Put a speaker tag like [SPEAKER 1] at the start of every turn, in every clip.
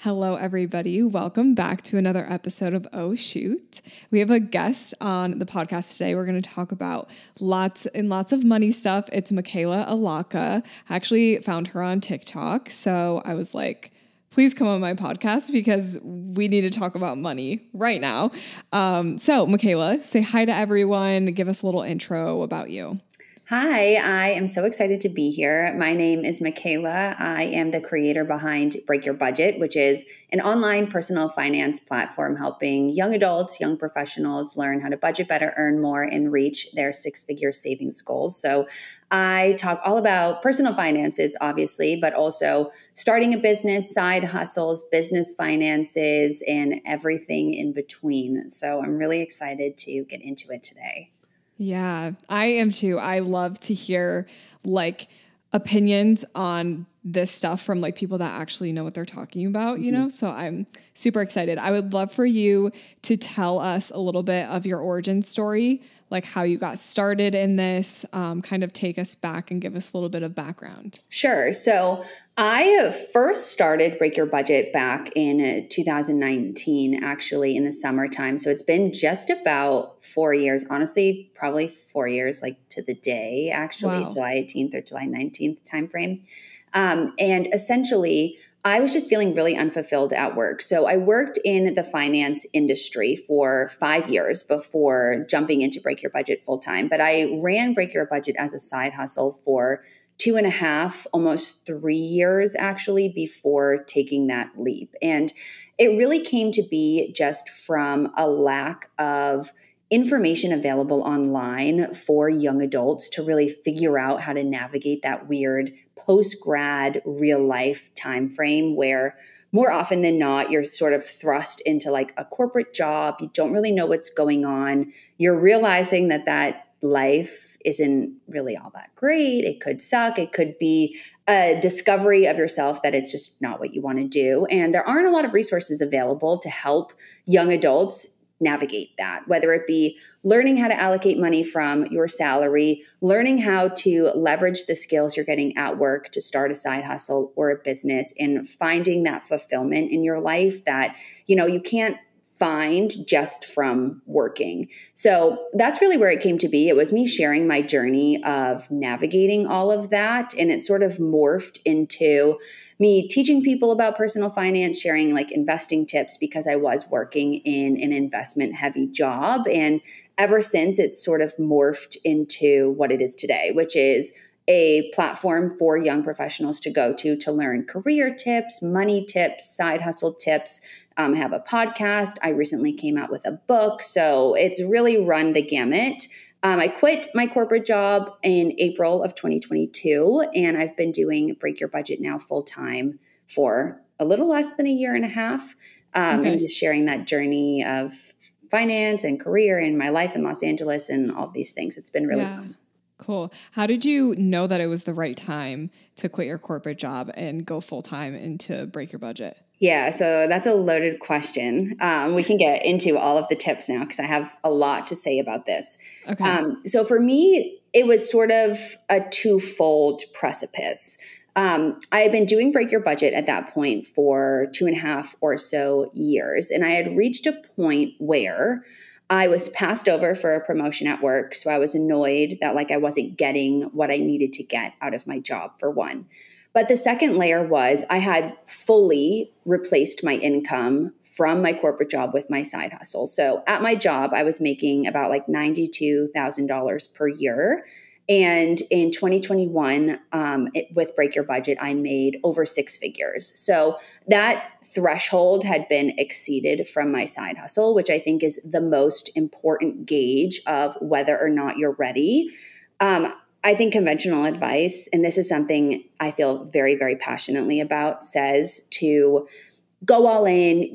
[SPEAKER 1] Hello, everybody. Welcome back to another episode of Oh Shoot. We have a guest on the podcast today. We're going to talk about lots and lots of money stuff. It's Michela Allocca. I actually found her on TikTok. So I was like, please come on my podcast because we need to talk about money right now. So Michela, say hi to everyone. Give us a little intro about you.
[SPEAKER 2] Hi, I am so excited to be here. My name is Michela. I am the creator behind Break Your Budget, which is an online personal finance platform helping young adults, young professionals learn how to budget better, earn more, and reach their six-figure savings goals. So I talk all about personal finances, obviously, but also starting a business, side hustles, business finances, and everything in between. So I'm really excited to get into it today.
[SPEAKER 1] Yeah, I am too. I love to hear opinions on this stuff from people that actually know what they're talking about, you know? So I'm super excited. I would love for you to tell us a little bit of your origin story, like how you got started in this, kind of take us back and give us a little bit of background.
[SPEAKER 2] Sure. So I first started Break Your Budget back in 2019, actually in the summertime. So it's been just about 4 years, honestly, probably 4 years, like to the day, actually,
[SPEAKER 1] Wow.
[SPEAKER 2] July 18th or July 19th timeframe. And essentially, I was just feeling really unfulfilled at work. So I worked in the finance industry for 5 years before jumping into Break Your Budget full time. But I ran Break Your Budget as a side hustle for 2.5, almost 3 years actually, before taking that leap. And it really came to be just from a lack of information available online for young adults to really figure out how to navigate that weird post-grad real life time frame where more often than not, you're sort of thrust into a corporate job. You don't really know what's going on. You're realizing that life isn't really all that great. It could suck. It could be a discovery of yourself that it's just not what you want to do. And there aren't a lot of resources available to help young adults navigate that, whether it be learning how to allocate money from your salary, learning how to leverage the skills you're getting at work to start a side hustle or a business, and finding that fulfillment in your life that, you can't find just from working. So that's really where it came to be. It was me sharing my journey of navigating all of that. And it sort of morphed into me teaching people about personal finance, sharing investing tips because I was working in an investment heavy job. And ever since, it's sort of morphed into what it is today, which is a platform for young professionals to go to learn career tips, money tips, side hustle tips. I have a podcast. I recently came out with a book. So it's really run the gamut. I quit my corporate job in April of 2022, and I've been doing Break Your Budget now full time for a little less than a year and a half, and just sharing that journey of finance and career and my life in Los Angeles and all of these things. It's been really fun.
[SPEAKER 1] Cool. How did you know that it was the right time to quit your corporate job and go full time into Break Your Budget?
[SPEAKER 2] Yeah, so that's a loaded question. We can get into all of the tips now because I have a lot to say about this.
[SPEAKER 1] Okay.
[SPEAKER 2] So for me, it was sort of a twofold precipice. I had been doing Break Your Budget at that point for 2.5 or so years, and I had reached a point where I was passed over for a promotion at work. So I was annoyed that I wasn't getting what I needed to get out of my job, for one. But the second layer was I had fully replaced my income from my corporate job with my side hustle. So at my job, I was making about $92,000 per year. And in 2021, with Break Your Budget, I made over six figures. So that threshold had been exceeded from my side hustle, which I think is the most important gauge of whether or not you're ready. I think conventional advice, and this is something I feel very, very passionately about, says to go all in,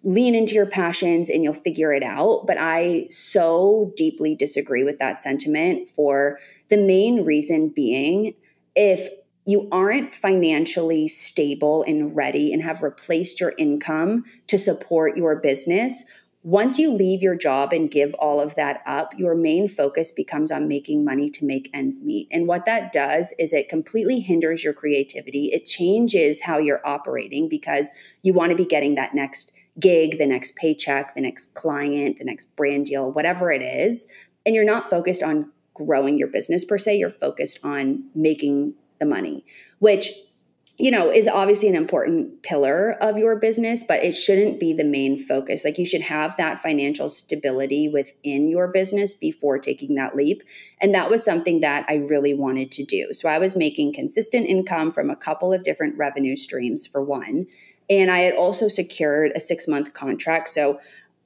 [SPEAKER 2] lean into your passions and you'll figure it out. But I so deeply disagree with that sentiment for the main reason being, if you aren't financially stable and ready and have replaced your income to support your business, once you leave your job and give all of that up, your main focus becomes on making money to make ends meet. And what that does is it completely hinders your creativity. It changes how you're operating because you want to be getting that next gig, the next paycheck, the next client, the next brand deal, whatever it is. And you're not focused on growing your business per se. You're focused on making the money, which is obviously an important pillar of your business, but it shouldn't be the main focus. Like you should have that financial stability within your business before taking that leap. And that was something that I really wanted to do. So I was making consistent income from a couple of different revenue streams for one. And I had also secured a 6-month contract. So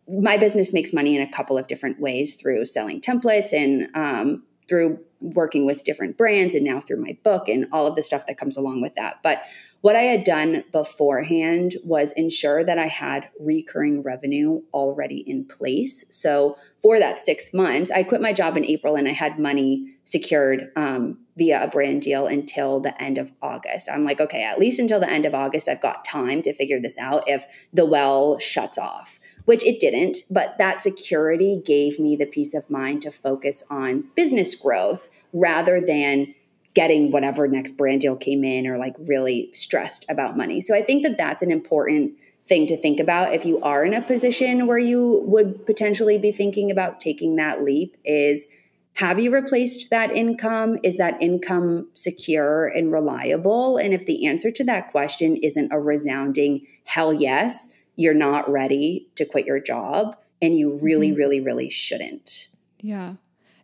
[SPEAKER 2] my business makes money in a couple of different ways through selling templates and through working with different brands and now through my book and all of the stuff that comes along with that. But what I had done beforehand was ensure that I had recurring revenue already in place. So for that 6 months, I quit my job in April and I had money secured via a brand deal until the end of August. I'm like, okay, at least until the end of August, I've got time to figure this out if the well shuts off, which it didn't. But that security gave me the peace of mind to focus on business growth rather than getting whatever next brand deal came in or like really stressed about money. So I think that that's an important thing to think about if you are in a position where you would potentially be thinking about taking that leap is, have you replaced that income? Is that income secure and reliable? And if the answer to that question isn't a resounding hell yes, you're not ready to quit your job and you really, really, really shouldn't.
[SPEAKER 1] Yeah.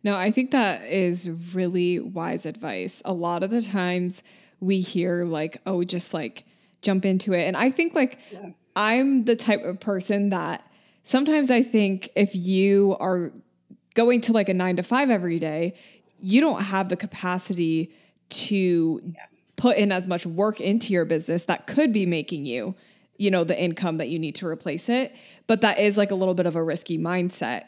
[SPEAKER 1] No, I think that is really wise advice. A lot of the times we hear like, oh, just like jump into it. And I think like I'm the type of person that sometimes I think if you are going to like a 9-to-5 every day, you don't have the capacity to put in as much work into your business that could be making you, the income that you need to replace it. But that is like a little bit of a risky mindset,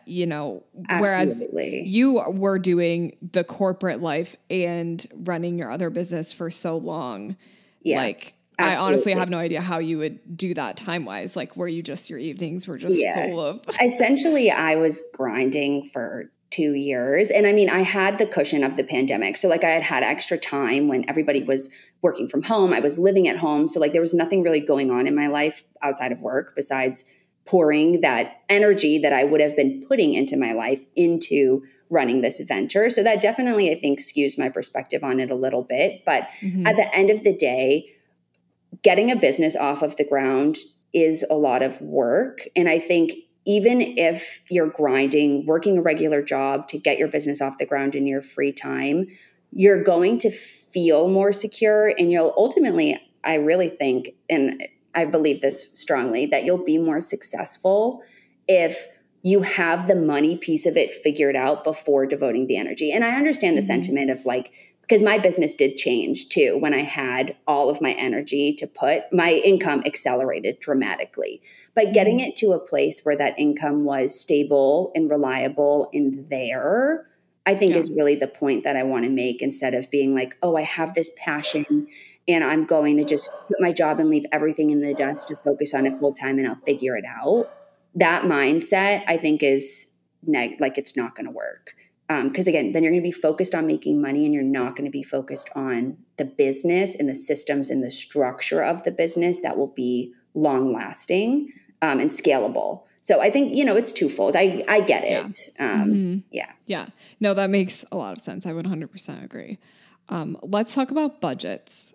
[SPEAKER 1] whereas you were doing the corporate life and running your other business for so long. Yeah, like absolutely. I honestly have no idea how you would do that time-wise. Like were you just, your evenings were just full of.
[SPEAKER 2] Essentially, I was grinding for 2 years. And I mean, I had the cushion of the pandemic. So like I had extra time when everybody was working from home. I was living at home. So like there was nothing really going on in my life outside of work besides pouring that energy that I would have been putting into my life into running this venture. So that definitely, I think, skews my perspective on it a little bit. But at the end of the day, getting a business off of the ground is a lot of work. And I think even if you're grinding, working a regular job to get your business off the ground in your free time, you're going to feel more secure. And you'll ultimately, I really think, and I believe this strongly, that you'll be more successful if you have the money piece of it figured out before devoting the energy. And I understand the sentiment of like, because my business did change too. When I had all of my energy to put, my income accelerated dramatically. But getting it to a place where that income was stable and reliable and there, I think is really the point that I want to make, instead of being like, oh, I have this passion and I'm going to just quit my job and leave everything in the dust to focus on it full time and I'll figure it out. That mindset, I think, is like it's not going to work. Because again, then you're going to be focused on making money and you're not going to be focused on the business and the systems and the structure of the business that will be long lasting and scalable. So I think, it's twofold. I get it.
[SPEAKER 1] Yeah. No, that makes a lot of sense. I would 100% agree. Let's talk about budgets,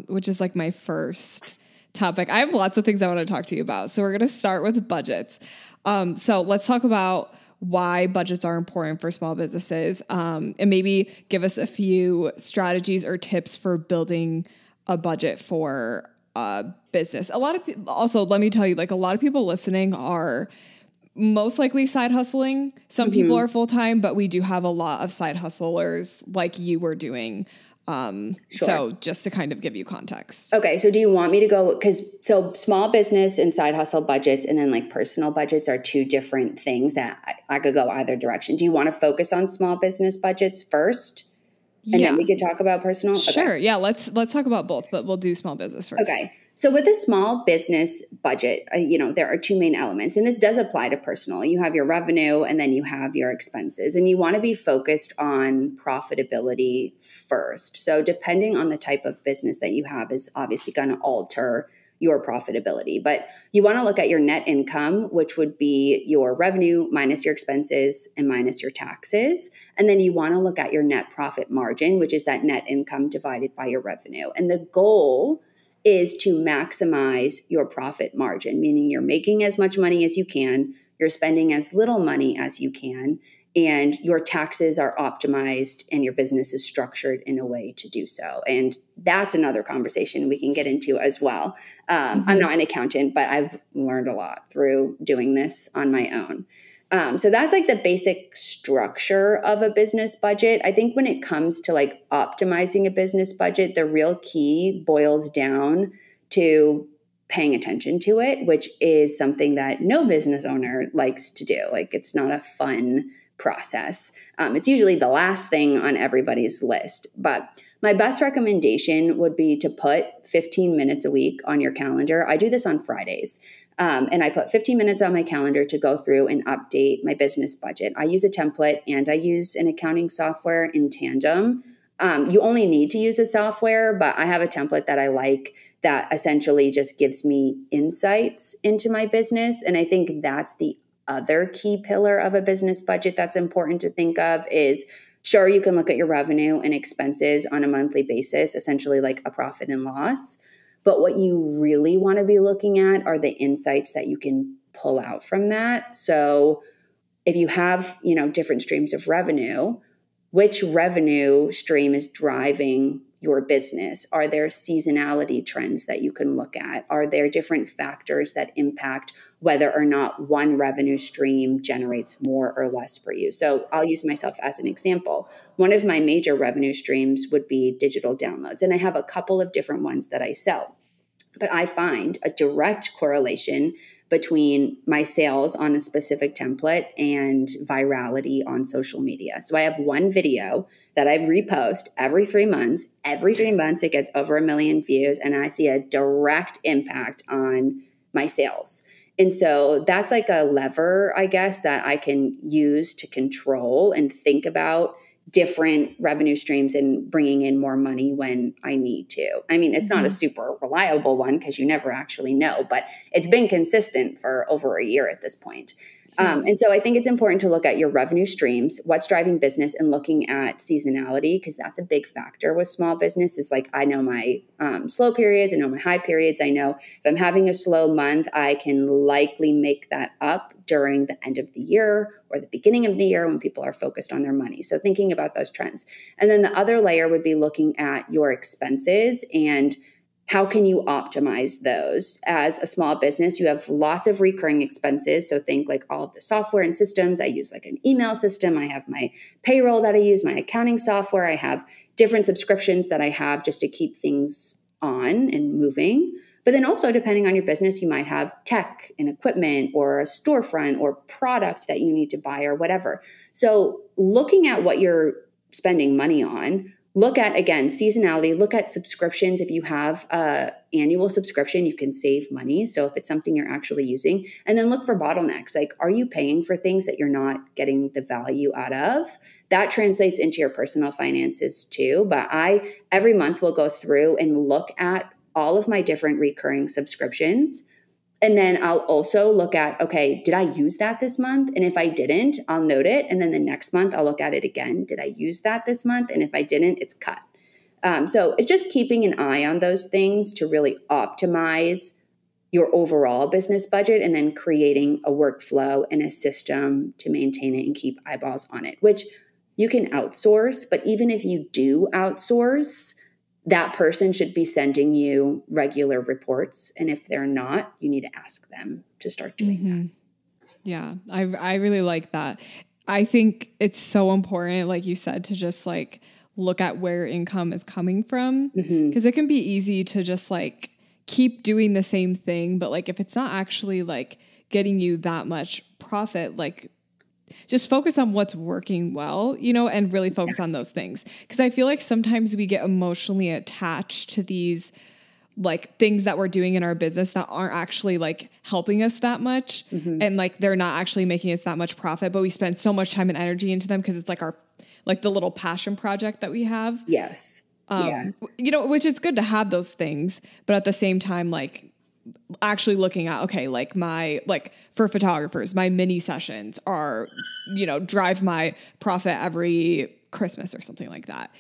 [SPEAKER 1] which is like my first topic. I have lots of things I want to talk to you about. So we're going to start with budgets. So let's talk about why budgets are important for small businesses, and maybe give us a few strategies or tips for building a budget for a business. A lot of people, also, let me tell you, like a lot of people listening are most likely side hustling. Some people are full-time, but we do have a lot of side hustlers like you were doing. So just to kind of give you context.
[SPEAKER 2] Okay. So do you want me to go? So small business and side hustle budgets and then like personal budgets are two different things that I could go either direction. Do you want to focus on small business budgets first? And
[SPEAKER 1] Yeah.
[SPEAKER 2] then we could talk about personal.
[SPEAKER 1] Sure.
[SPEAKER 2] Okay.
[SPEAKER 1] Yeah. Let's talk about both, but we'll do small business first.
[SPEAKER 2] Okay. So with a small business budget, there are two main elements, and this does apply to personal. You have your revenue and then you have your expenses, and you want to be focused on profitability first. So depending on the type of business that you have is obviously going to alter your profitability, but you want to look at your net income, which would be your revenue minus your expenses and minus your taxes. And then you want to look at your net profit margin, which is that net income divided by your revenue. And the goal is to maximize your profit margin, meaning you're making as much money as you can, you're spending as little money as you can, and your taxes are optimized and your business is structured in a way to do so. And that's another conversation we can get into as well. I'm not an accountant, but I've learned a lot through doing this on my own. So that's like the basic structure of a business budget. I think when it comes to like optimizing a business budget, the real key boils down to paying attention to it, which is something that no business owner likes to do. Like, it's not a fun process. It's usually the last thing on everybody's list. But my best recommendation would be to put 15 minutes a week on your calendar. I do this on Fridays. And I put 15 minutes on my calendar to go through and update my business budget. I use a template and I use an accounting software in tandem. You only need to use a software, but I have a template that I like that essentially just gives me insights into my business. And I think that's the other key pillar of a business budget that's important to think of is, sure, you can look at your revenue and expenses on a monthly basis, essentially like a profit and loss. But what you really want to be looking at are the insights that you can pull out from that. So if you have, different streams of revenue, which revenue stream is driving your business? Are there seasonality trends that you can look at? Are there different factors that impact whether or not one revenue stream generates more or less for you? So I'll use myself as an example. One of my major revenue streams would be digital downloads, and I have a couple of different ones that I sell. But I find a direct correlation between my sales on a specific template and virality on social media. So I have one video that I repost every 3 months. Every 3 months, it gets over 1 million views, and I see a direct impact on my sales. And so that's like a lever, I guess, that I can use to control and think about different revenue streams and bringing in more money when I need to. I mean, it's not a super reliable one because you never actually know, but it's been consistent for over a year at this point. And so I think it's important to look at your revenue streams, what's driving business, and looking at seasonality, because that's a big factor with small business. Is like, I know my slow periods, I know my high periods. I know if I'm having a slow month, I can likely make that up during the end of the year or the beginning of the year when people are focused on their money. So thinking about those trends. And then the other layer would be looking at your expenses and how can you optimize those? As a small business, you have lots of recurring expenses. So think like all of the software and systems. I use like an email system. I have my payroll that I use, my accounting software. I have different subscriptions that I have just to keep things on and moving. But then also, depending on your business, you might have tech and equipment or a storefront or product that you need to buy or whatever. So looking at what you're spending money on, look at, again, seasonality, look at subscriptions. If you have an annual subscription, you can save money. So if it's something you're actually using, and then look for bottlenecks. Like, are you paying for things that you're not getting the value out of? That translates into your personal finances too. But I, every month, will go through and look at all of my different recurring subscriptions. And then I'll also look at, okay, did I use that this month? And if I didn't, I'll note it. And then the next month, I'll look at it again. Did I use that this month? And if I didn't, it's cut. So it's just keeping an eye on those things to really optimize your overall business budget, and then creating a workflow and a system to maintain it and keep eyeballs on it, which you can outsource. But even if you do outsource, that person should be sending you regular reports. And if they're not, you need to ask them to start doing that.
[SPEAKER 1] Yeah, I really like that. I think it's so important, like you said, to just like look at where income is coming from, because it can be easy to just like keep doing the same thing. But like if it's not actually like getting you that much profit, like just focus on what's working well, and really focus on those things. Because I feel like sometimes we get emotionally attached to these like things that we're doing in our business that aren't actually like helping us that much. And like, they're not actually making us that much profit, but we spend so much time and energy into them because it's like like the little passion project that we have.
[SPEAKER 2] Yes.
[SPEAKER 1] Which is good to have those things, but at the same time, like actually looking at, okay, like for photographers, my mini sessions are, drive my profit every Christmas or something like that.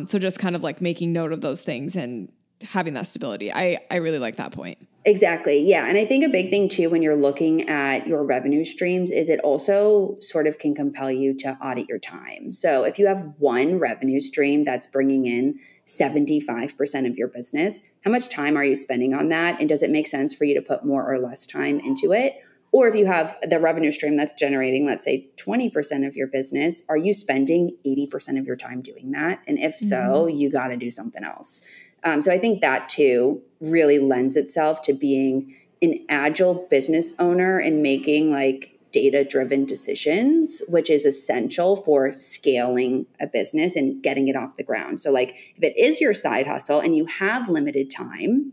[SPEAKER 1] So just kind of like making note of those things and having that stability. I really like that point.
[SPEAKER 2] Exactly. Yeah. And I think a big thing too, when you're looking at your revenue streams, is it also sort of can compel you to audit your time. So if you have one revenue stream that's bringing in 75% of your business, how much time are you spending on that? And does it make sense for you to put more or less time into it? Or if you have the revenue stream that's generating, let's say 20% of your business, are you spending 80% of your time doing that? And if so, you got to do something else. So I think that too really lends itself to being an agile business owner and making like data-driven decisions, which is essential for scaling a business and getting it off the ground. So like if it is your side hustle and you have limited time,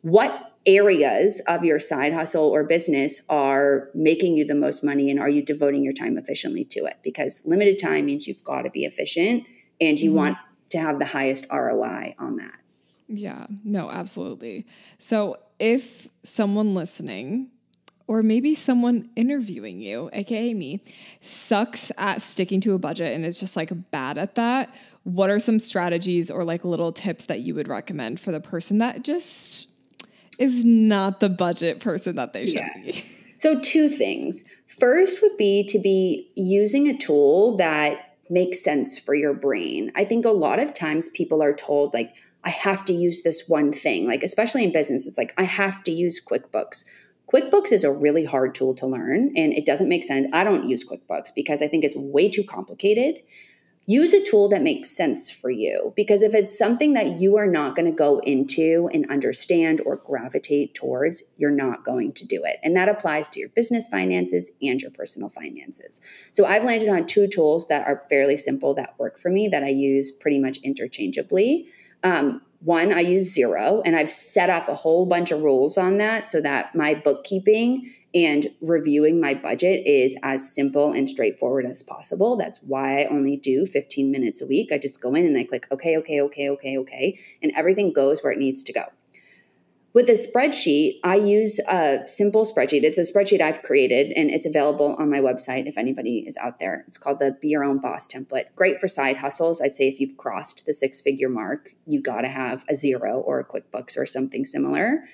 [SPEAKER 2] what areas of your side hustle or business are making you the most money, and are you devoting your time efficiently to it? Because limited time means you've got to be efficient and you want to have the highest ROI on that.
[SPEAKER 1] Yeah, no, absolutely. So if someone listening, or maybe someone interviewing you, aka me, sucks at sticking to a budget and is just like bad at that, what are some strategies or like little tips that you would recommend for the person that just is not the budget person that they should be?
[SPEAKER 2] So 2 things. First would be to be using a tool that makes sense for your brain. I think a lot of times people are told like, I have to use this one thing, like especially in business, it's like, I have to use QuickBooks. QuickBooks is a really hard tool to learn and it doesn't make sense. I don't use QuickBooks because I think it's way too complicated. Use a tool that makes sense for you, because if it's something that you are not going to go into and understand or gravitate towards, you're not going to do it. And that applies to your business finances and your personal finances. So I've landed on 2 tools that are fairly simple that work for me that I use pretty much interchangeably. One, I use Xero, and I've set up a whole bunch of rules on that so that my bookkeeping and reviewing my budget is as simple and straightforward as possible. That's why I only do 15 minutes a week. I just go in and I click, okay, and everything goes where it needs to go. With a spreadsheet, I use a simple spreadsheet. It's a spreadsheet I've created, and it's available on my website if anybody is out there. It's called the Be Your Own Boss template. Great for side hustles. I'd say if you've crossed the 6-figure mark, you got to have a Xero or a QuickBooks or something similar.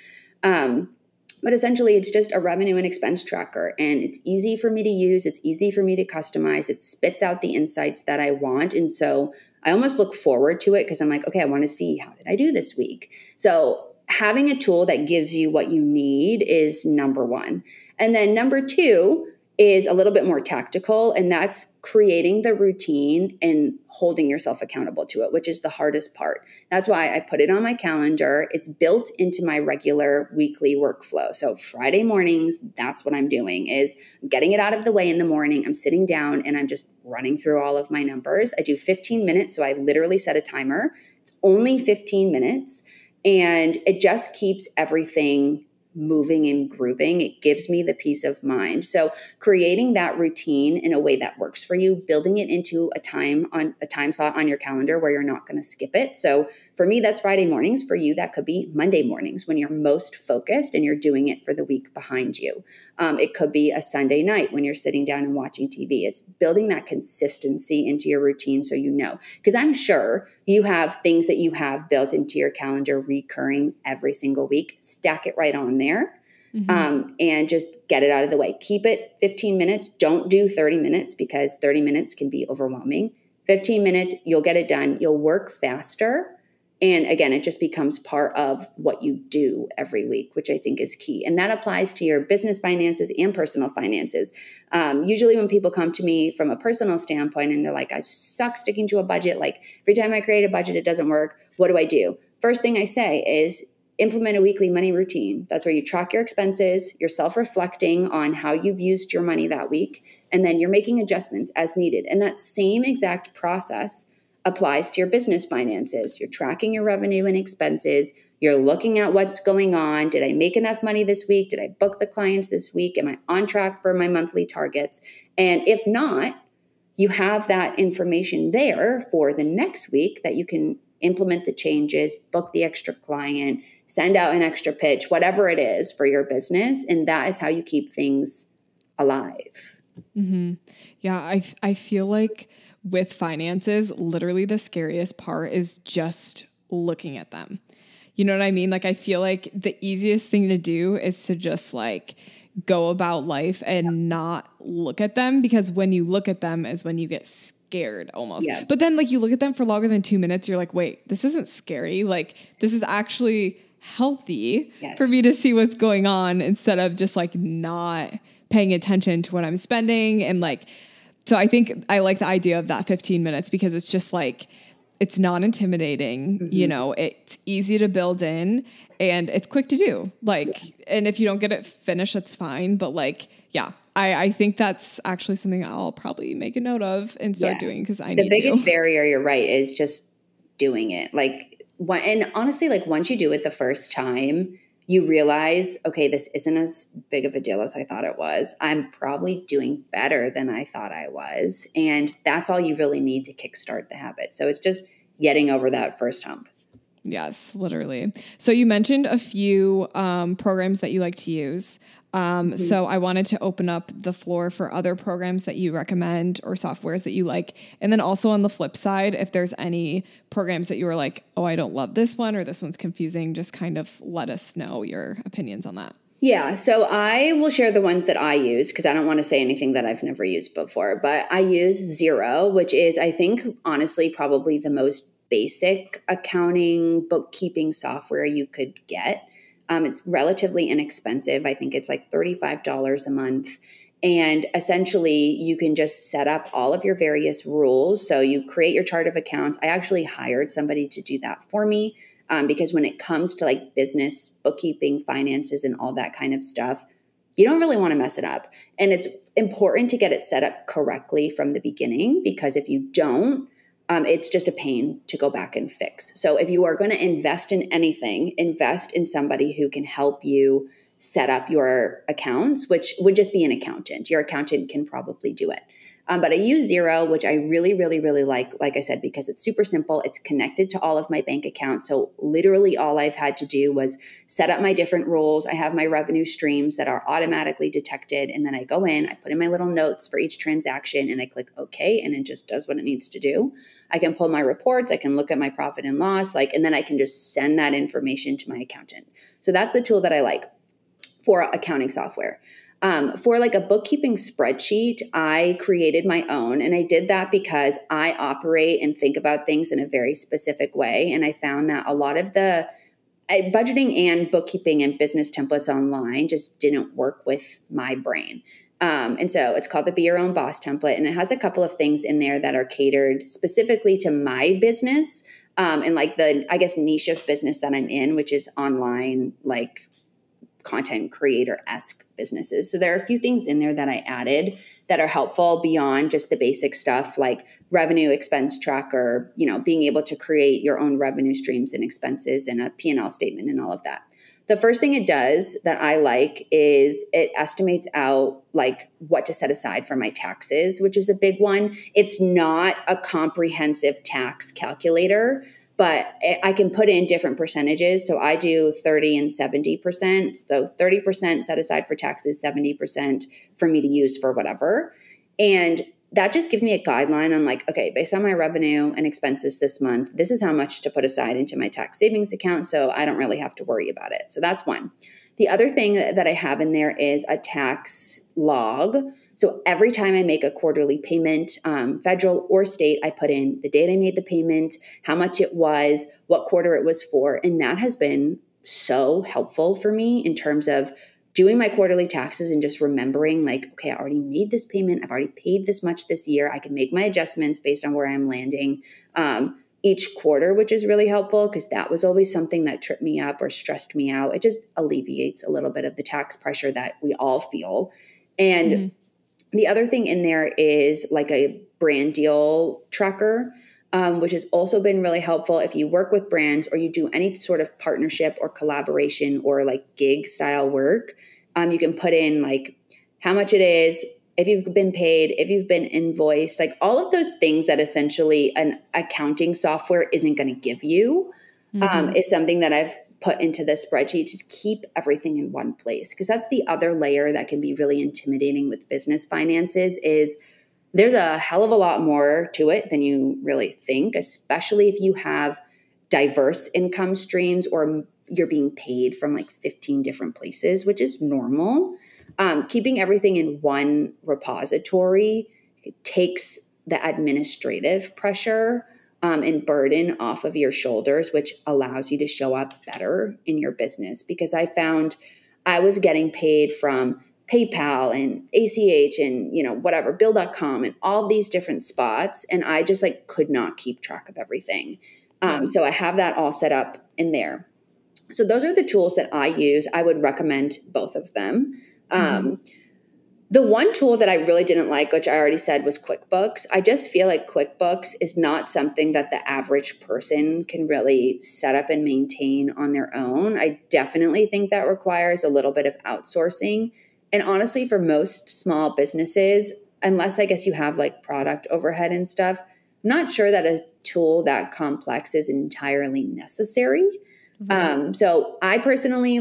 [SPEAKER 2] But essentially, it's just a revenue and expense tracker, and it's easy for me to use. It's easy for me to customize. It spits out the insights that I want, and so I almost look forward to it because I'm like, okay, I want to see, how did I do this week? So having a tool that gives you what you need is number 1. And then number 2 is a little bit more tactical, and that's creating the routine and holding yourself accountable to it, which is the hardest part. That's why I put it on my calendar. It's built into my regular weekly workflow. So Friday mornings, that's what I'm doing, is getting it out of the way in the morning. I'm sitting down and I'm just running through all of my numbers. I do 15 minutes. So I literally set a timer. It's only 15 minutes. And it just keeps everything moving and grooving. It gives me the peace of mind. So creating that routine in a way that works for you, building it into a time slot on your calendar where you're not going to skip it. So for me, that's Friday mornings. For you, that could be Monday mornings when you're most focused and you're doing it for the week behind you. It could be a Sunday night when you're sitting down and watching TV. It's building that consistency into your routine so you know. Because I'm sure you have things that you have built into your calendar recurring every single week. Stack it right on there. And just get it out of the way. Keep it 15 minutes. Don't do 30 minutes because 30 minutes can be overwhelming. 15 minutes, you'll get it done. You'll work faster. And again, it just becomes part of what you do every week, which I think is key. And that applies to your business finances and personal finances. Usually when people come to me from a personal standpoint and they're like, I suck sticking to a budget. Like every time I create a budget, it doesn't work. What do I do? First thing I say is implement a weekly money routine. That's where you track your expenses, you're self-reflecting on how you've used your money that week, and then you're making adjustments as needed. And that same exact process applies to your business finances. You're tracking your revenue and expenses. You're looking at what's going on. Did I make enough money this week? Did I book the clients this week? Am I on track for my monthly targets? And if not, you have that information there for the next week that you can implement the changes, book the extra client, send out an extra pitch, whatever it is for your business. And that is how you keep things alive.
[SPEAKER 1] Mm-hmm. Yeah, I feel like with finances, literally the scariest part is just looking at them. You know what I mean? Like, I feel like the easiest thing to do is to just like go about life and not look at them, because when you look at them is when you get scared almost.
[SPEAKER 2] Yeah.
[SPEAKER 1] But then like you look at them for longer than 2 minutes, you're like, wait, this isn't scary. Like, this is actually healthy for me to see what's going on instead of just like not paying attention to what I'm spending. And like, so I think I like the idea of that 15 minutes because it's just like, it's not intimidating, mm-hmm. you know, it's easy to build in and it's quick to do. Like, and if you don't get it finished, that's fine. But like, yeah, I think that's actually something I'll probably make a note of and start doing because I need to.
[SPEAKER 2] The biggest barrier, you're right, is just doing it. Like, and honestly, like once you do it the first time, you realize, okay, this isn't as big of a deal as I thought it was. I'm probably doing better than I thought I was. And that's all you really need to kickstart the habit. So it's just getting over that first hump.
[SPEAKER 1] Yes, literally. So you mentioned a few programs that you like to use. Mm-hmm. So I wanted to open up the floor for other programs that you recommend or softwares that you like. And then also on the flip side, if there's any programs that you were like, oh, I don't love this one or this one's confusing, just kind of let us know your opinions on that.
[SPEAKER 2] Yeah. So I will share the ones that I use because I don't want to say anything that I've never used before, but I use Xero, which is, I think, honestly, probably the most basic accounting bookkeeping software you could get. It's relatively inexpensive. I think it's like $35 a month. And essentially, you can just set up all of your various rules. So you create your chart of accounts. I actually hired somebody to do that for me because when it comes to like business, bookkeeping, finances, and all that kind of stuff, you don't really want to mess it up. And it's important to get it set up correctly from the beginning because if you don't, it's just a pain to go back and fix. So if you are going to invest in anything, invest in somebody who can help you set up your accounts, which would just be an accountant. Your accountant can probably do it. But I use Xero, which I really, really, really like I said, because it's super simple. It's connected to all of my bank accounts. So literally all I've had to do was set up my different rules. I have my revenue streams that are automatically detected. And then I go in, I put in my little notes for each transaction and I click OK, and it just does what it needs to do. I can pull my reports. I can look at my profit and loss, and then I can just send that information to my accountant. So that's the tool that I like for accounting software. For like a bookkeeping spreadsheet, I created my own. And I did that because I operate and think about things in a very specific way. And I found that a lot of the budgeting and bookkeeping and business templates online just didn't work with my brain. And so it's called the Be Your Own Boss template. And it has a couple of things in there that are catered specifically to my business and like the, I guess, niche of business that I'm in, which is online, like content creator-esque businesses. So there are a few things in there that I added that are helpful beyond just the basic stuff like revenue expense tracker, being able to create your own revenue streams and expenses and a P&L statement and all of that. The first thing it does that I like is it estimates out like what to set aside for my taxes, which is a big one. It's not a comprehensive tax calculator, but I can put in different percentages. So I do 30 and 70%. So 30% set aside for taxes, 70% for me to use for whatever. And that just gives me a guideline on like, okay, based on my revenue and expenses this month, this is how much to put aside into my tax savings account. So I don't really have to worry about it. So that's one. The other thing that I have in there is a tax log. So every time I make a quarterly payment, federal or state, I put in the date I made the payment, how much it was, what quarter it was for. And that has been so helpful for me in terms of doing my quarterly taxes and just remembering like, okay, I already made this payment. I've already paid this much this year. I can make my adjustments based on where I'm landing. each quarter, which is really helpful because that was always something that tripped me up or stressed me out. It just alleviates a little bit of the tax pressure that we all feel. And the other thing in there is like a brand deal tracker, which has also been really helpful if you work with brands or you do any sort of partnership or collaboration or like gig style work. You can put in like how much it is, if you've been paid, if you've been invoiced, like all of those things that essentially an accounting software isn't going to give you, is something that I've put into the spreadsheet to keep everything in one place. Because that's the other layer that can be really intimidating with business finances is there's a hell of a lot more to it than you really think, especially if you have diverse income streams or you're being paid from like 15 different places, which is normal. Keeping everything in one repository takes the administrative pressure and burden off of your shoulders, which allows you to show up better in your business. Because I found I was getting paid from PayPal and ACH and, whatever, Bill.com and all these different spots. And I just like could not keep track of everything. So I have that all set up in there. So those are the tools that I use. I would recommend both of them. The one tool that I really didn't like, which I already said, was QuickBooks. I just feel like QuickBooks is not something that the average person can really set up and maintain on their own. I definitely think that requires a little bit of outsourcing. And honestly, for most small businesses, unless I guess you have like product overhead and stuff, I'm not sure that a tool that complex is entirely necessary. So I personally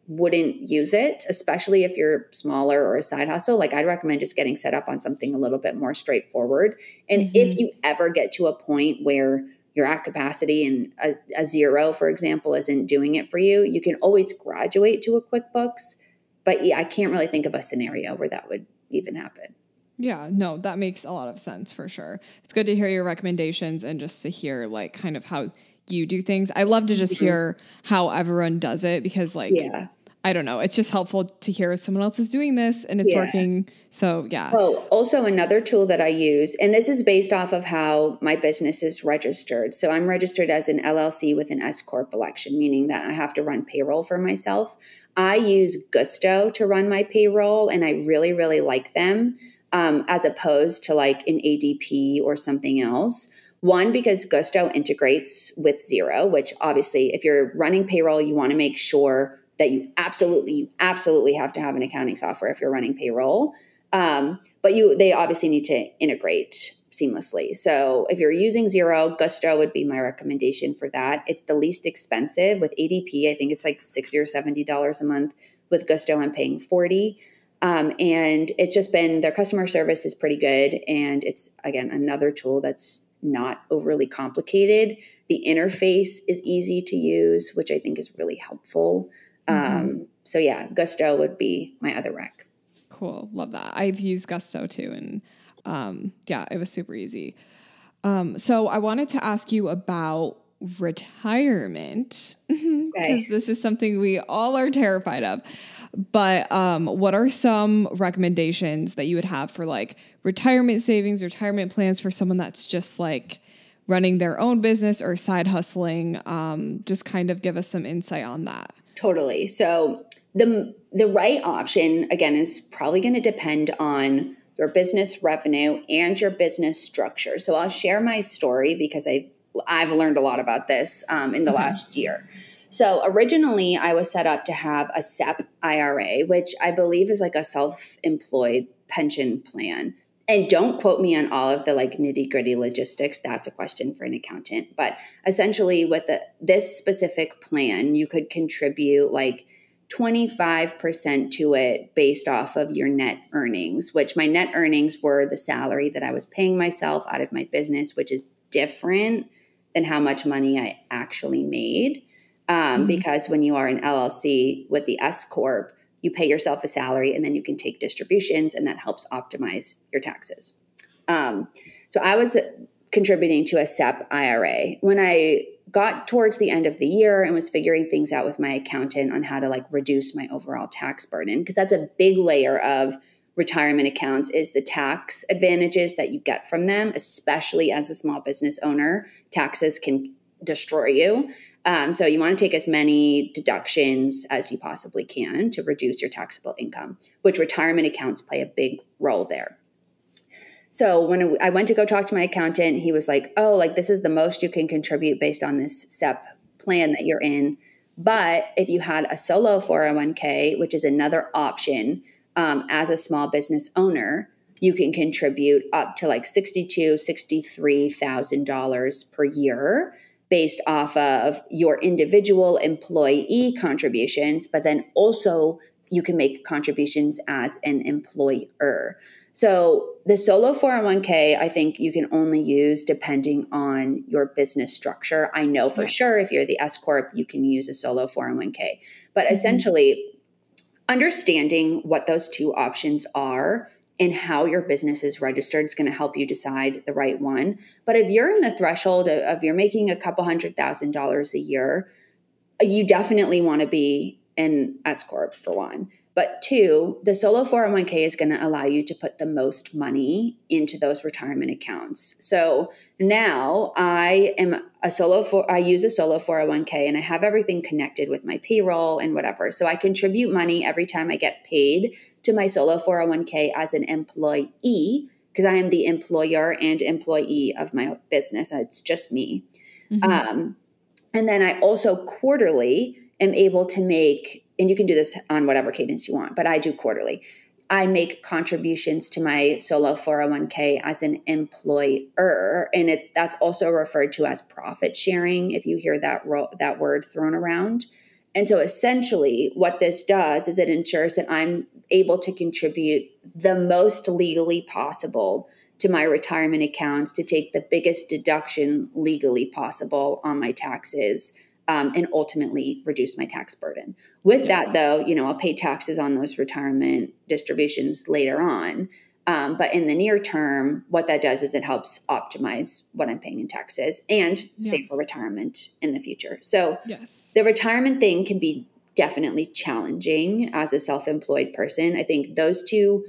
[SPEAKER 2] wouldn't use it, especially if you're smaller or a side hustle. Like I'd recommend just getting set up on something a little bit more straightforward. And if you ever get to a point where you're at capacity and a zero, for example, isn't doing it for you, you can always graduate to a QuickBooks. But yeah, I can't really think of a scenario where that would even happen.
[SPEAKER 1] Yeah, no, that makes a lot of sense for sure. It's good to hear your recommendations and just to hear like kind of how you do things. I love to just hear how everyone does it because I don't know. It's just helpful to hear someone else is doing this and it's working. So yeah.
[SPEAKER 2] Oh, also another tool that I use, and this is based off of how my business is registered. So I'm registered as an LLC with an S Corp election, meaning that I have to run payroll for myself. I use Gusto to run my payroll and I really, really like them as opposed to like an ADP or something else. One, because Gusto integrates with Xero, which obviously if you're running payroll, you want to make sure that you absolutely have to have an accounting software if you're running payroll. But they obviously need to integrate seamlessly. So if you're using Xero, Gusto would be my recommendation for that. It's the least expensive. With ADP, I think it's like $60 or $70 a month. With Gusto, I'm paying $40. And it's just been, their customer service is pretty good. And it's, again, another tool that's not overly complicated. The interface is easy to use, which I think is really helpful. So yeah, Gusto would be my other rec.
[SPEAKER 1] Cool. Love that. I've used Gusto too. And it was super easy. So I wanted to ask you about retirement because this is something we all are terrified of. But what are some recommendations that you would have for like retirement savings, retirement plans for someone that's just like running their own business or side hustling? Just kind of give us some insight on that.
[SPEAKER 2] Totally. So the right option, again, is probably going to depend on your business revenue and your business structure. So I'll share my story because I've learned a lot about this in the last year. So originally I was set up to have a SEP IRA, which I believe is like a self-employed pension plan. And don't quote me on all of the like nitty gritty logistics. That's a question for an accountant. But essentially with this specific plan, you could contribute like 25% to it based off of your net earnings, which my net earnings were the salary that I was paying myself out of my business, which is different than how much money I actually made. Because when you are an LLC with the S Corp, you pay yourself a salary and then you can take distributions and that helps optimize your taxes. So I was contributing to a SEP IRA. When I got towards the end of the year and was figuring things out with my accountant on how to like reduce my overall tax burden, because that's a big layer of retirement accounts is the tax advantages that you get from them, especially as a small business owner. Taxes can destroy you. So you want to take as many deductions as you possibly can to reduce your taxable income, which retirement accounts play a big role there. So when I went to go talk to my accountant, he was like, oh, like this is the most you can contribute based on this SEP plan that you're in. But if you had a solo 401k, which is another option, as a small business owner, you can contribute up to like $62,000, $63,000 per year based off of your individual employee contributions, but then also you can make contributions as an employer. So the solo 401k, I think you can only use depending on your business structure. I know for sure if you're the S Corp, you can use a solo 401k. But essentially, understanding what those two options are and how your business is registered is going to help you decide the right one. But if you're in the threshold of you're making a couple $100,000 a year, you definitely want to be an S Corp for one. But two, the solo 401k is going to allow you to put the most money into those retirement accounts. So now I use a solo 401k and I have everything connected with my payroll and whatever. So I contribute money every time I get paid to my solo 401k as an employee because I am the employer and employee of my business. It's just me. And then I also quarterly am able to make, and you can do this on whatever cadence you want, but I do quarterly. I make contributions to my solo 401k as an employer, and that's also referred to as profit sharing if you hear that word thrown around. And so essentially what this does is it ensures that I'm able to contribute the most legally possible to my retirement accounts to take the biggest deduction legally possible on my taxes and ultimately reduce my tax burden. With that, though, I'll pay taxes on those retirement distributions later on. But in the near term, what that does is it helps optimize what I'm paying in taxes and save for retirement in the future. So the retirement thing can be definitely challenging as a self-employed person. I think those two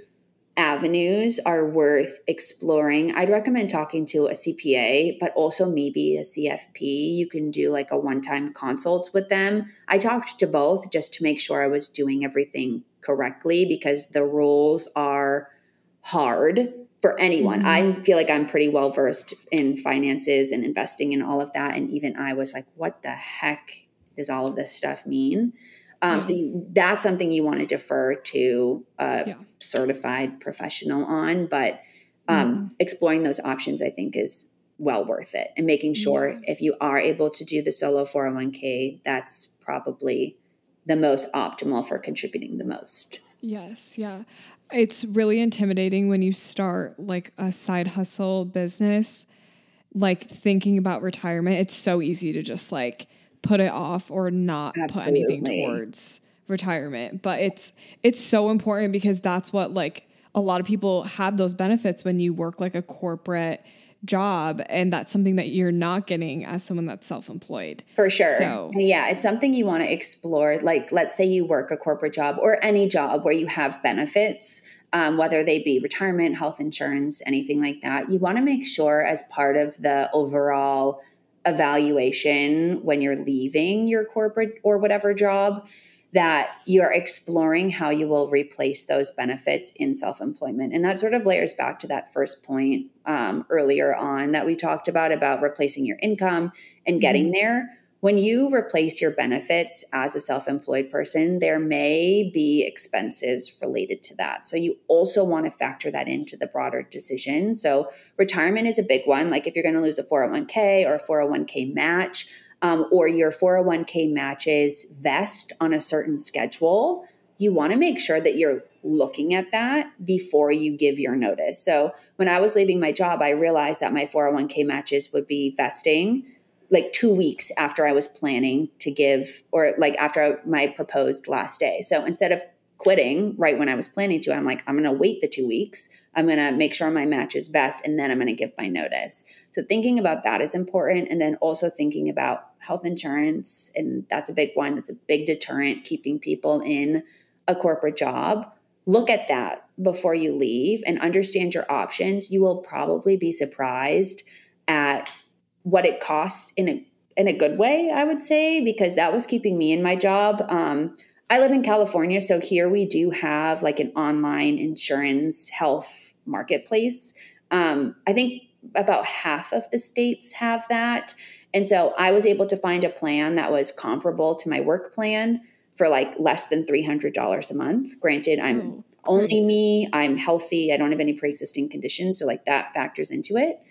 [SPEAKER 2] avenues are worth exploring. I'd recommend talking to a CPA, but also maybe a CFP. You can do like a one-time consult with them. I talked to both just to make sure I was doing everything correctly because the rules are hard for anyone. I feel like I'm pretty well versed in finances and investing and all of that. And even I was like, what the heck does all of this stuff mean? So that's something you want to defer to a certified professional on, but exploring those options I think is well worth it. And making sure if you are able to do the solo 401k, that's probably the most optimal for contributing the most.
[SPEAKER 1] Yes. Yeah. It's really intimidating when you start like a side hustle business, like thinking about retirement. It's so easy to just like put it off or not put anything towards retirement. But it's so important because that's what like a lot of people have those benefits when you work like a corporate job. And that's something that you're not getting as someone that's self-employed.
[SPEAKER 2] For sure. So yeah, it's something you want to explore. Like let's say you work a corporate job or any job where you have benefits, whether they be retirement, health insurance, anything like that. You want to make sure as part of the overall evaluation when you're leaving your corporate or whatever job that you're exploring how you will replace those benefits in self-employment. And that sort of layers back to that first point earlier on that we talked about replacing your income and getting there. When you replace your benefits as a self-employed person, there may be expenses related to that. So you also want to factor that into the broader decision. So retirement is a big one. Like if you're going to lose a 401k or a 401k match, or your 401k matches vest on a certain schedule, you want to make sure that you're looking at that before you give your notice. So when I was leaving my job, I realized that my 401k matches would be vesting like 2 weeks after I was planning to give, or like after my proposed last day. So instead of quitting right when I was planning to, I'm like, I'm going to wait the 2 weeks. I'm going to make sure my match is vest, and then I'm going to give my notice. So thinking about that is important. And then also thinking about health insurance. And that's a big one. That's a big deterrent keeping people in a corporate job. Look at that before you leave and understand your options, you will probably be surprised at what it costs in a good way, I would say, because that was keeping me in my job. I live in California, so here we do have like an online insurance health marketplace. I think about half of the states have that. And so I was able to find a plan that was comparable to my work plan for like less than $300 a month. Granted, I'm only me, I'm healthy, I don't have any pre-existing conditions. So like that factors into it.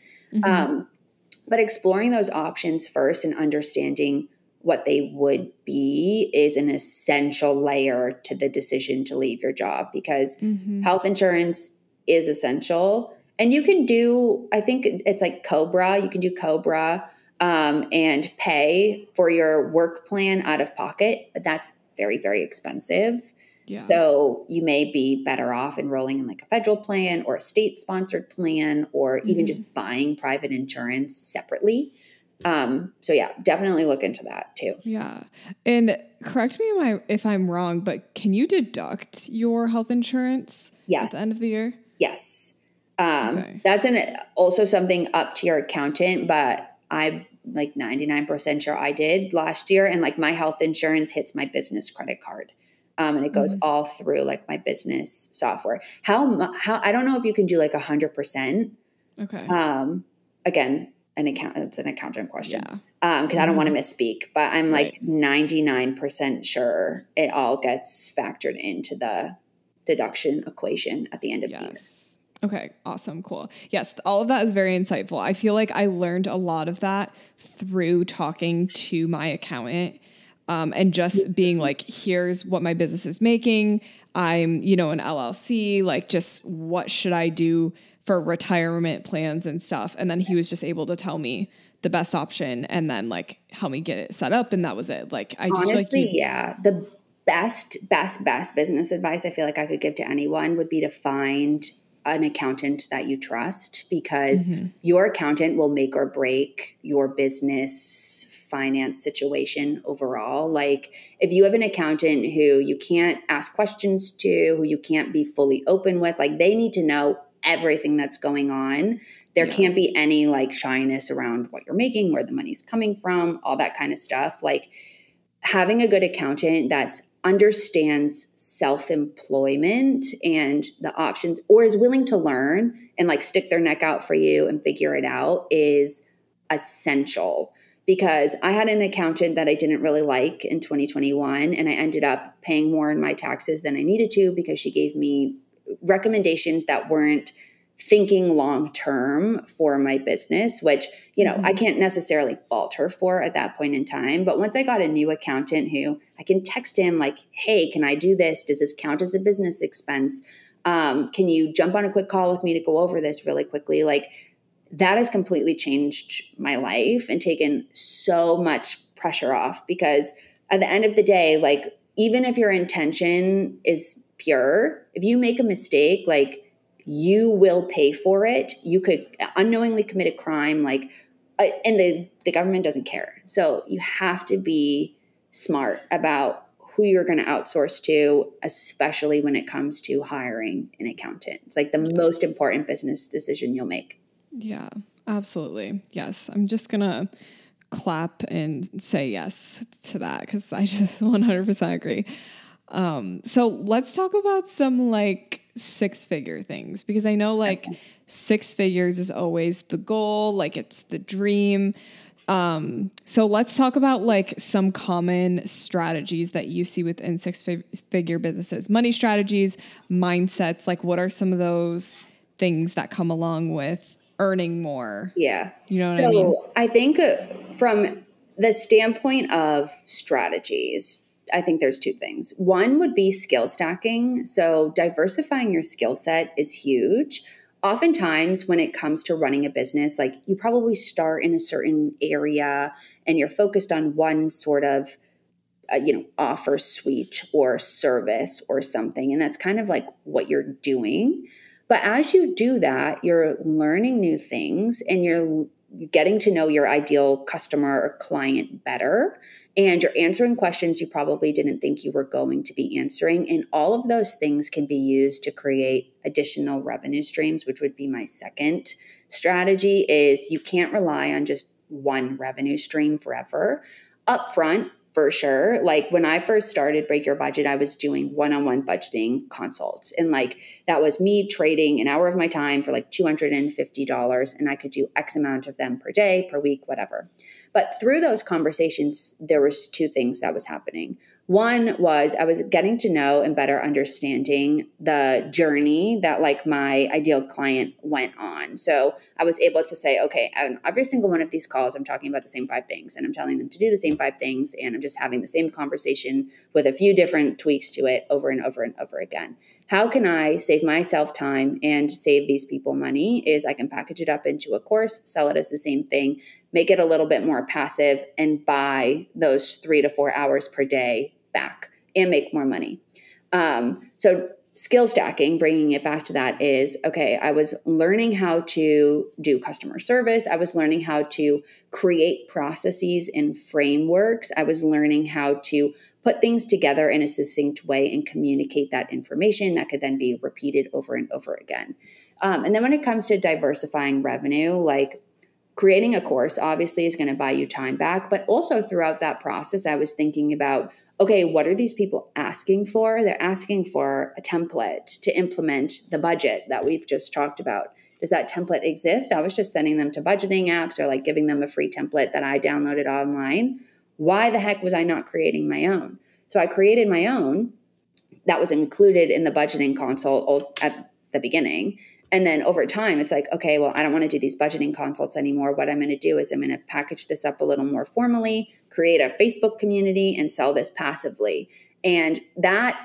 [SPEAKER 2] But exploring those options first and understanding what they would be is an essential layer to the decision to leave your job, because health insurance is essential. And you can do, I think it's like Cobra, you can do Cobra and pay for your work plan out of pocket, but that's very, very expensive. Yeah. So you may be better off enrolling in like a federal plan or a state sponsored plan, or even just buying private insurance separately. So yeah, definitely look into that too.
[SPEAKER 1] Yeah. And correct me if I'm wrong, but can you deduct your health insurance at the end of the year?
[SPEAKER 2] Yes. That's also something up to your accountant, but I'm like 99% sure I did last year. And like my health insurance hits my business credit card. And it goes all through like my business software. How I don't know if you can do like 100%. Okay. Again, it's an accountant question. Yeah. Cause I don't want to misspeak, but I'm like 99% sure it all gets factored into the deduction equation at the end of the year.
[SPEAKER 1] Okay. Awesome. Cool. Yes. All of that is very insightful. I feel like I learned a lot of that through talking to my accountant. And just being like, here's what my business is making. I'm, an LLC, like just what should I do for retirement plans and stuff. And then he was just able to tell me the best option and then like help me get it set up. And that was it. Like I just
[SPEAKER 2] honestly, the best business advice I feel like I could give to anyone would be to find an accountant that you trust, because your accountant will make or break your business finance situation overall. Like if you have an accountant who you can't ask questions to, who you can't be fully open with, like they need to know everything that's going on. There can't be any like shyness around what you're making, where the money's coming from, all that kind of stuff. Like having a good accountant that's understands self-employment and the options, or is willing to learn and like stick their neck out for you and figure it out, is essential. Because I had an accountant that I didn't really like in 2021, and I ended up paying more in my taxes than I needed to, because she gave me recommendations that weren't thinking long-term for my business, which, I can't necessarily fault her for at that point in time. But once I got a new accountant who I can text him like, hey, can I do this? Does this count as a business expense? Can you jump on a quick call with me to go over this really quickly? Like that has completely changed my life and taken so much pressure off, because at the end of the day, like even if your intention is pure, if you make a mistake, like you will pay for it. You could unknowingly commit a crime, like, and the government doesn't care. So you have to be smart about who you're going to outsource to, especially when it comes to hiring an accountant. It's like the most important business decision you'll make.
[SPEAKER 1] Yeah, absolutely. Yes. I'm just going to clap and say yes to that, because I just 100% agree. So let's talk about some like 6-figure things, because I know like 6 figures is always the goal. Like it's the dream. So let's talk about like some common strategies that you see within 6-figure businesses, money strategies, mindsets. Like what are some of those things that come along with earning more?
[SPEAKER 2] Yeah.
[SPEAKER 1] You know what I mean?
[SPEAKER 2] I think from the standpoint of strategies, I think there's 2 things. One would be skill stacking. So diversifying your skill set is huge. Oftentimes when it comes to running a business, like you probably start in a certain area and you're focused on one sort of, offer suite or service or something. And that's kind of like what you're doing. But as you do that, you're learning new things and you're getting to know your ideal customer or client better. and you're answering questions you probably didn't think you were going to be answering. And all of those things can be used to create additional revenue streams, which would be my second strategy. Is you can't rely on just one revenue stream forever. Upfront, for sure. Like when I first started Break Your Budget, I was doing one-on-one budgeting consults. And like that was me trading an hour of my time for like $250. And I could do X amount of them per day, per week, whatever. But through those conversations, there was two things that was happening. One was I was getting to know and better understanding the journey that like my ideal client went on. So I was able to say, okay, on every single one of these calls, I'm talking about the same 5 things and I'm telling them to do the same 5 things. And I'm just having the same conversation with a few different tweaks to it over and over and over again. How can I save myself time and save these people money? Is I can package it up into a course, sell it as the same thing, make it a little bit more passive, and buy those 3 to 4 hours per day back and make more money. So skill stacking, bringing it back to that is, okay, I was learning how to do customer service. I was learning how to create processes and frameworks. I was learning how to put things together in a succinct way and communicate that information that could then be repeated over and over again. And then when it comes to diversifying revenue, like creating a course obviously is going to buy you time back, but also throughout that process, I was thinking about, okay, what are these people asking for? They're asking for a template to implement the budget that we've just talked about. Does that template exist? I was just sending them to budgeting apps or like giving them a free template that I downloaded online. Why the heck was I not creating my own? So I created my own that was included in the budgeting consult at the beginning. And then over time, it's like, okay, well, I don't want to do these budgeting consults anymore. What I'm going to do is I'm going to package this up a little more formally, create a Facebook community, and sell this passively. And that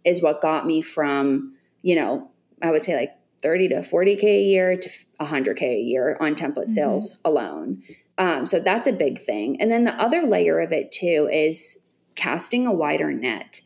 [SPEAKER 2] is what got me from, I would say like 30 to 40K a year to 100K a year on template sales alone. So that's a big thing. And then the other layer of it too is casting a wider net.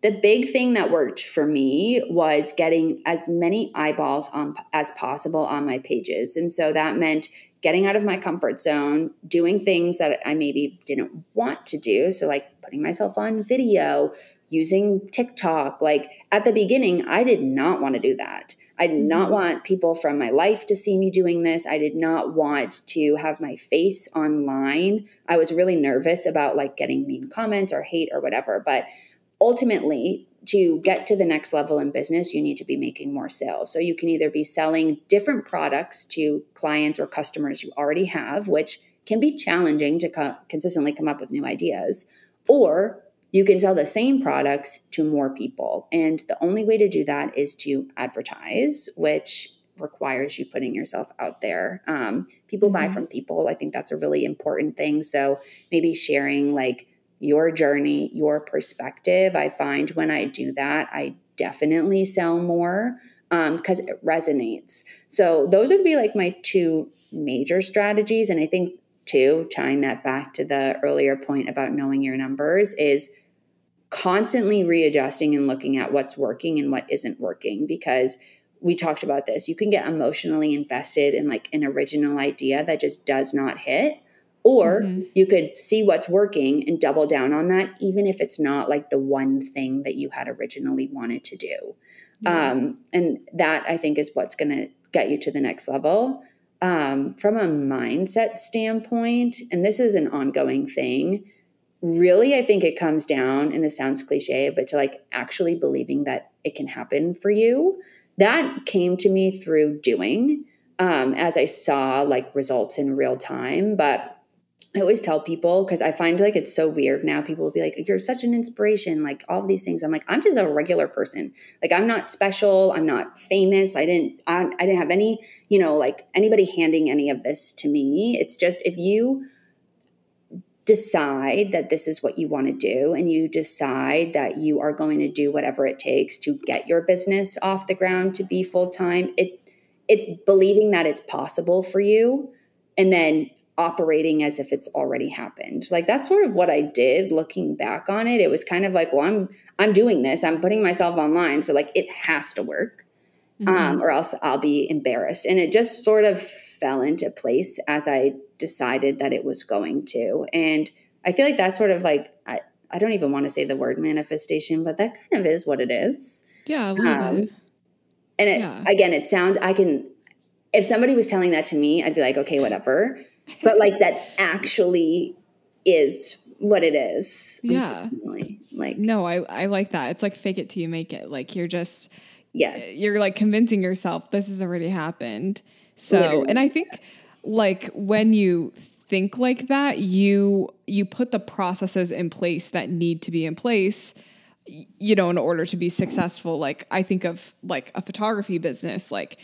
[SPEAKER 2] The big thing that worked for me was getting as many eyeballs as possible on my pages. And so that meant getting out of my comfort zone, doing things that I maybe didn't want to do. So like putting myself on video, using TikTok. Like at the beginning, I did not want to do that. I did not want people from my life to see me doing this. I did not want to have my face online. I was really nervous about like getting mean comments or hate or whatever. But ultimately, to get to the next level in business, you need to be making more sales. So you can either be selling different products to clients or customers you already have, which can be challenging to consistently come up with new ideas, or you can sell the same products to more people. And the only way to do that is to advertise, which requires you putting yourself out there. People buy from people. I think that's a really important thing. So maybe sharing like your journey, your perspective. I find when I do that, I definitely sell more because it resonates. So those would be like my 2 major strategies. And I think too, tying that back to the earlier point about knowing your numbers, is constantly readjusting and looking at what's working and what isn't working, because we talked about this. You can get emotionally invested in like an original idea that just does not hit, or you could see what's working and double down on that, even if it's not like the one thing that you had originally wanted to do. And that I think is what's going to get you to the next level. From a mindset standpoint, and this is an ongoing thing, really, I think it comes down, and this sounds cliche, but to like actually believing that it can happen for you. That came to me through doing, as I saw like results in real time. But I always tell people, because I find like it's so weird now, people will be like, you're such an inspiration, like all of these things. I'm like, I'm just a regular person. Like I'm not special. I'm not famous. I didn't have any, like anybody handing any of this to me. It's just, if you decide that this is what you want to do, and you decide that you are going to do whatever it takes to get your business off the ground to be full-time, it's believing that it's possible for you and then operating as if it's already happened. Like that's sort of what I did looking back on it. It was kind of like, well, I'm doing this, I'm putting myself online, so like it has to work. or else I'll be embarrassed. And it just sort of fell into place as I decided that it was going to. And I feel like that's sort of like, I don't even want to say the word manifestation, but that kind of is what it is.
[SPEAKER 1] Yeah, a little bit.
[SPEAKER 2] And again, it sounds, if somebody was telling that to me, I'd be like, okay, whatever. But like that actually is what it is.
[SPEAKER 1] Yeah.
[SPEAKER 2] Like,
[SPEAKER 1] no, I like that. It's like fake it till you make it. Like you're just,
[SPEAKER 2] yes,
[SPEAKER 1] you're like convincing yourself this has already happened. So,
[SPEAKER 2] literally,
[SPEAKER 1] and I think like when you think like that, you put the processes in place that need to be in place, you know, in order to be successful. Like I think of like a photography business, like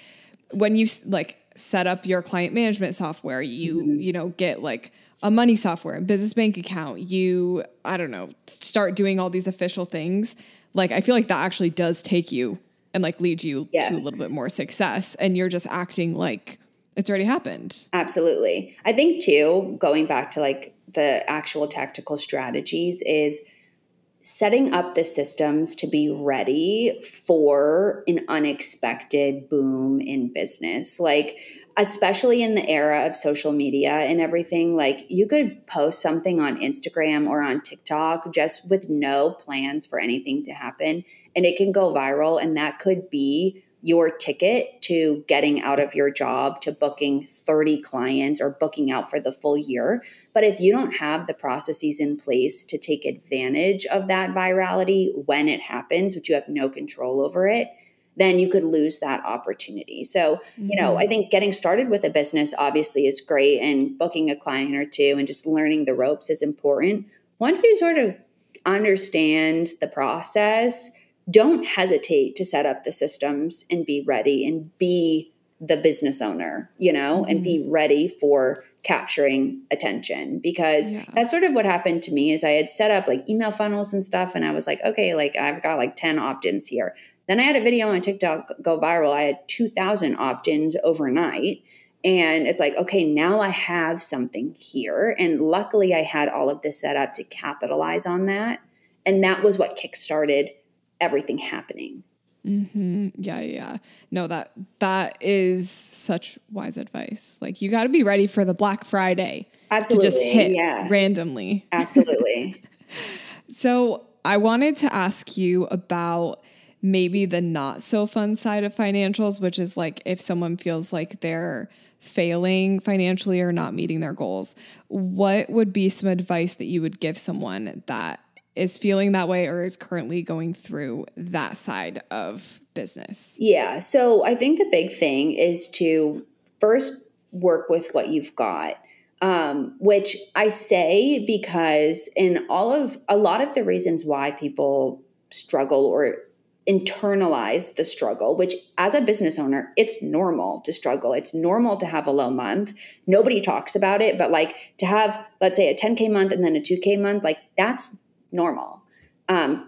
[SPEAKER 1] when you like set up your client management software, you know, get like a money software, a business bank account, you, I don't know, start doing all these official things. Like, I feel like that actually does take you and like lead you to a little bit more success. And you're just acting like it's already happened.
[SPEAKER 2] Absolutely. I think too, going back to like the actual tactical strategies is setting up the systems to be ready for an unexpected boom in business. Like, especially in the era of social media and everything, like you could post something on Instagram or on TikTok just with no plans for anything to happen, and it can go viral. And that could be your ticket to getting out of your job, to booking 30 clients or booking out for the full year. But if you don't have the processes in place to take advantage of that virality when it happens, which you have no control over it, then you could lose that opportunity. So, you know, I think getting started with a business obviously is great, and booking a client or two and just learning the ropes is important. Once you sort of understand the process, don't hesitate to set up the systems and be ready and be the business owner, you know, and be ready for capturing attention, because that's sort of what happened to me. Is I had set up like email funnels and stuff, and I was like, okay, like I've got like 10 opt-ins here. Then I had a video on TikTok go viral. I had 2,000 opt-ins overnight. And it's like, okay, now I have something here. And luckily I had all of this set up to capitalize on that. And that was what kickstarted everything happening.
[SPEAKER 1] Yeah. No, that is such wise advice. Like you got to be ready for the Black Friday to just hit randomly.
[SPEAKER 2] Absolutely.
[SPEAKER 1] So I wanted to ask you about maybe the not so fun side of financials, which is like if someone feels like they're failing financially or not meeting their goals, what would be some advice that you would give someone that is feeling that way or is currently going through that side of business?
[SPEAKER 2] Yeah. So I think the big thing is to first work with what you've got, which I say because in a lot of the reasons why people struggle or internalize the struggle, which as a business owner, it's normal to struggle. It's normal to have a low month. Nobody talks about it, but like to have, let's say, a 10K month and then a 2K month, like that's normal,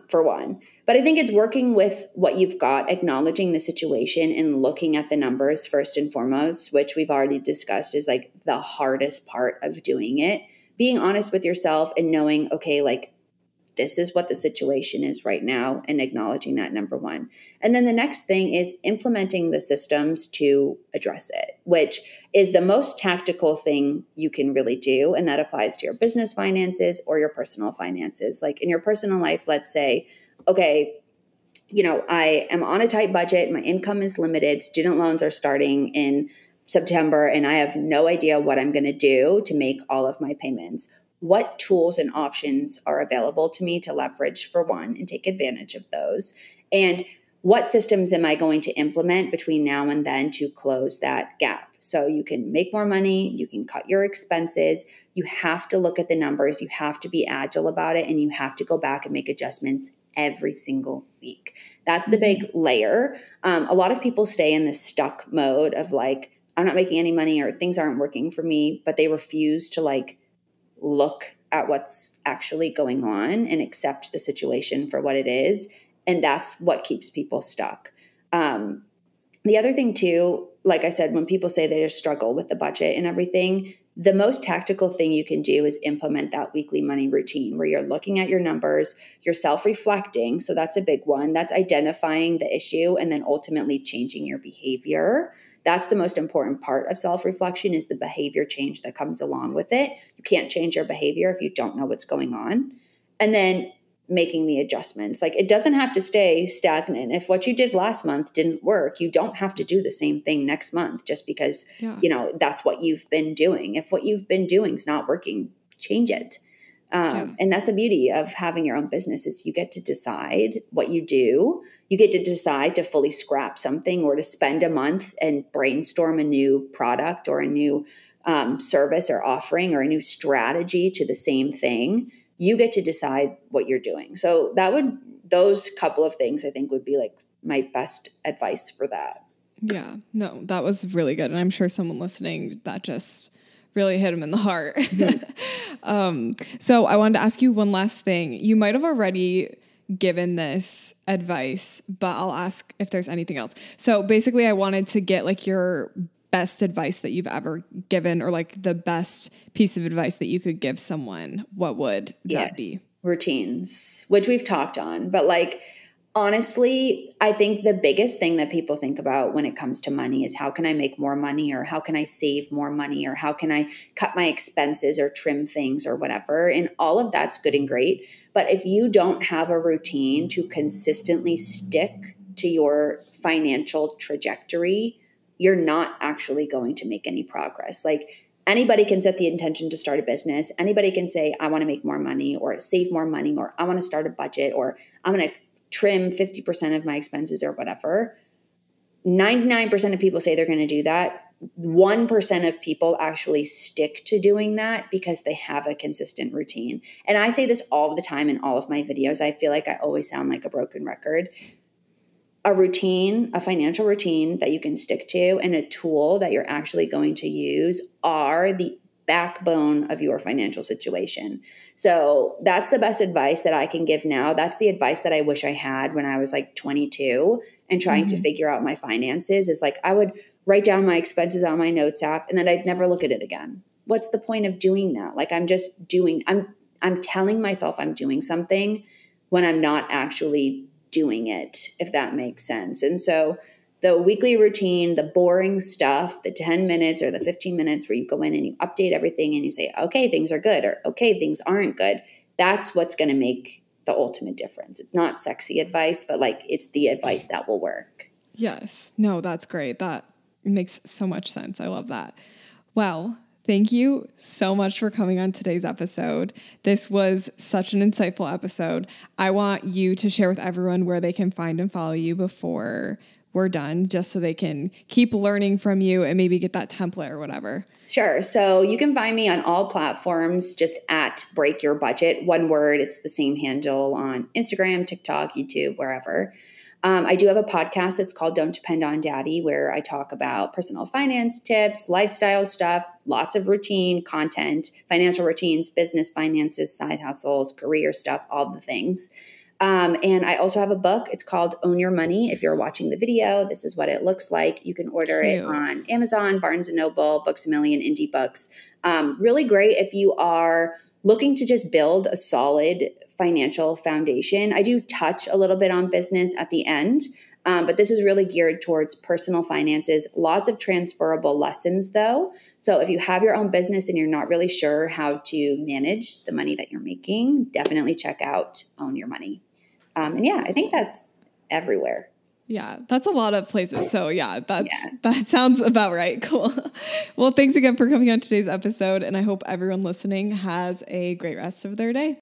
[SPEAKER 2] for one. But I think it's working with what you've got, acknowledging the situation and looking at the numbers first and foremost, which we've already discussed is like the hardest part of doing it. Being honest with yourself and knowing, okay, like this is what the situation is right now, and acknowledging that, number one. And then the next thing is implementing the systems to address it, which is the most tactical thing you can really do. And that applies to your business finances or your personal finances. Like in your personal life, let's say, okay, you know, I am on a tight budget. My income is limited. Student loans are starting in September, and I have no idea what I'm going to do to make all of my payments. What tools and options are available to me to leverage, for one, and take advantage of those? And what systems am I going to implement between now and then to close that gap? So you can make more money, you can cut your expenses. You have to look at the numbers, you have to be agile about it, and you have to go back and make adjustments every single week. That's the big layer. A lot of people stay in this stuck mode of like, I'm not making any money or things aren't working for me, but they refuse to like look at what's actually going on and accept the situation for what it is. And that's what keeps people stuck. The other thing too, like I said, when people say they just struggle with the budget and everything, the most tactical thing you can do is implement that weekly money routine where you're looking at your numbers, you're self-reflecting. So that's a big one. That's identifying the issue and then ultimately changing your behavior. That's the most important part of self-reflection, is the behavior change that comes along with it. You can't change your behavior if you don't know what's going on. And then making the adjustments. Like, it doesn't have to stay stagnant. If what you did last month didn't work, you don't have to do the same thing next month just because, that's what you've been doing. If what you've been doing is not working, change it. And that's the beauty of having your own business, is you get to decide what you do. You get to decide to fully scrap something or to spend a month and brainstorm a new product or a new service or offering or a new strategy to the same thing. You get to decide what you're doing. So those couple of things I think would be like my best advice for that.
[SPEAKER 1] Yeah, no, that was really good. And I'm sure someone listening, that just really hit them in the heart. Mm-hmm. So I wanted to ask you one last thing. You might have already given this advice, but I'll ask if there's anything else. So basically I wanted to get like your best advice that you've ever given, or like the best piece of advice that you could give someone. What would that be?
[SPEAKER 2] Routines, which we've talked on, but like, honestly, I think the biggest thing that people think about when it comes to money is how can I make more money, or how can I save more money, or how can I cut my expenses or trim things or whatever. And all of that's good and great. But if you don't have a routine to consistently stick to your financial trajectory, you're not actually going to make any progress. Like, anybody can set the intention to start a business. Anybody can say, I want to make more money or save more money, or I want to start a budget, or I'm going to trim 50% of my expenses or whatever. 99% of people say they're going to do that. 1% of people actually stick to doing that because they have a consistent routine. And I say this all the time in all of my videos. I feel like I always sound like a broken record. A routine, a financial routine that you can stick to, and a tool that you're actually going to use are the backbone of your financial situation. So that's the best advice that I can give now. That's the advice that I wish I had when I was like 22 and trying to figure out my finances, is like, I would write down my expenses on my notes app and then I'd never look at it again. What's the point of doing that? Like, I'm telling myself I'm doing something when I'm not actually doing it, if that makes sense. And so the weekly routine, the boring stuff, the 10 minutes or the 15 minutes where you go in and you update everything and you say, okay, things are good, or okay, things aren't good. That's what's going to make the ultimate difference. It's not sexy advice, but like, it's the advice that will work.
[SPEAKER 1] Yes. No, that's great. That makes so much sense. I love that. Well, thank you so much for coming on today's episode. This was such an insightful episode. I want you to share with everyone where they can find and follow you before we're done, just so they can keep learning from you and maybe get that template or whatever.
[SPEAKER 2] Sure. So you can find me on all platforms, just at Break Your Budget. One word. It's the same handle on Instagram, TikTok, YouTube, wherever. I do have a podcast. It's called Don't Depend on Daddy, where I talk about personal finance tips, lifestyle stuff, lots of routine content, financial routines, business finances, side hustles, career stuff, all the things. And I also have a book. It's called Own Your Money. If you're watching the video, this is what it looks like. You can order it on Amazon, Barnes & Noble, Books A Million, Indie Books. Really great if you are looking to just build a solid financial foundation. I do touch a little bit on business at the end, but this is really geared towards personal finances. Lots of transferable lessons, though. So if you have your own business and you're not really sure how to manage the money that you're making, definitely check out Own Your Money. And yeah, I think that's everywhere.
[SPEAKER 1] Yeah, that's a lot of places. So yeah, that sounds about right. Cool. Well, thanks again for coming on today's episode. And I hope everyone listening has a great rest of their day.